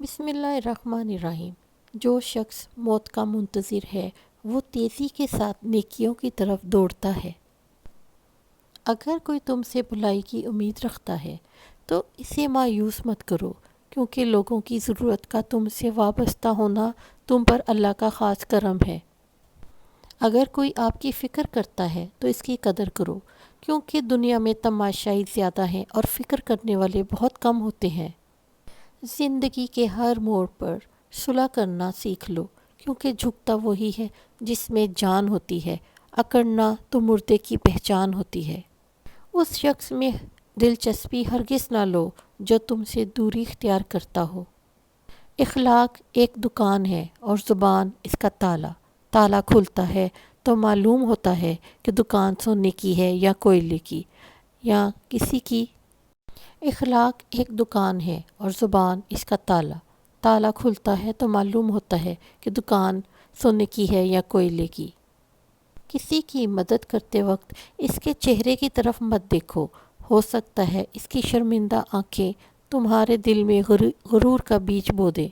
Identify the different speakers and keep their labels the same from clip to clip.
Speaker 1: بسم اللہ الرحمن الرحیم۔ جو شخص موت کا منتظر ہے وہ تیزی کے ساتھ نیکیوں کی طرف دوڑتا ہے۔ اگر کوئی تم سے بھلائی کی امید رکھتا ہے تو اسے مایوس مت کرو، کیونکہ لوگوں کی ضرورت کا تم سے وابستہ ہونا تم پر اللہ کا خاص کرم ہے۔ اگر کوئی آپ کی فکر کرتا ہے تو اس کی قدر کرو، کیونکہ دنیا میں تماشائی زیادہ ہیں اور فکر کرنے والے بہت کم ہوتے ہیں۔ زندگی کے ہر موڑ پر صلح کرنا سیکھ لو، کیونکہ جھکتا وہی ہے جس میں جان ہوتی ہے، اکڑنا تو مردے کی پہچان ہوتی ہے۔ اس شخص میں دلچسپی ہرگز نہ لو جو تم سے دوری اختیار کرتا ہو۔ اخلاق ایک دکان ہے اور زبان اس کا تالا۔ تالا کھلتا ہے تو معلوم ہوتا ہے کہ دکان سونے کی ہے یا کوئلے کی یا کسی کی۔ اخلاق ایک دکان ہے اور زبان اس کا تالا۔ تالا کھلتا ہے تو معلوم ہوتا ہے کہ دکان سونے کی ہے یا کوئلے کی۔ کسی کی مدد کرتے وقت اس کے چہرے کی طرف مت دیکھو، ہو سکتا ہے اس کی شرمندہ آنکھیں تمہارے دل میں غرور کا بیج بو دے۔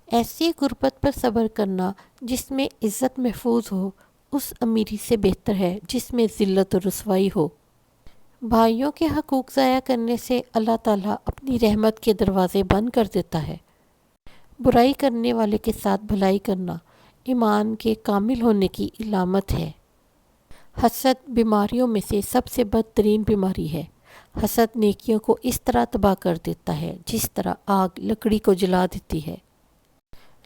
Speaker 1: ایسی غربت پر صبر کرنا جس میں عزت محفوظ ہو اس امیری سے بہتر ہے جس میں ذلت و رسوائی ہو۔ بھائیوں کے حقوق ضائع کرنے سے اللہ تعالیٰ اپنی رحمت کے دروازے بند کر دیتا ہے۔ برائی کرنے والے کے ساتھ بھلائی کرنا ایمان کے کامل ہونے کی علامت ہے۔ حسد بیماریوں میں سے سب سے بدترین بیماری ہے۔ حسد نیکیوں کو اس طرح تباہ کر دیتا ہے جس طرح آگ لکڑی کو جلا دیتی ہے۔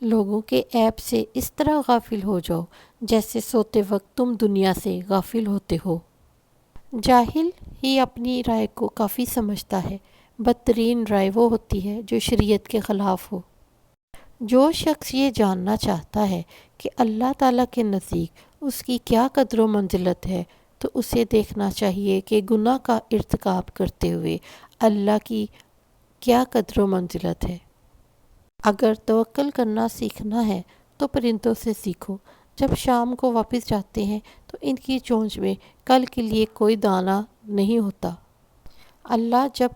Speaker 1: لوگوں کے عیب سے اس طرح غافل ہو جاؤ جیسے سوتے وقت تم دنیا سے غافل ہوتے ہو۔ جاہل ہی اپنی رائے کو کافی سمجھتا ہے، بدترین رائے وہ ہوتی ہے جو شریعت کے خلاف ہو۔ جو شخص یہ جاننا چاہتا ہے کہ اللہ تعالیٰ کے نزدیک اس کی کیا قدر و منزلت ہے تو اسے دیکھنا چاہیے کہ گناہ کا ارتکاب کرتے ہوئے اللہ کی کیا قدر و منزلت ہے۔ اگر توکل کرنا سیکھنا ہے تو پرندوں سے سیکھو۔ جب شام کو واپس جاتے ہیں تو ان کی چونچ میں کل کے لیے کوئی دانہ نہیں ہوتا۔ اللہ جب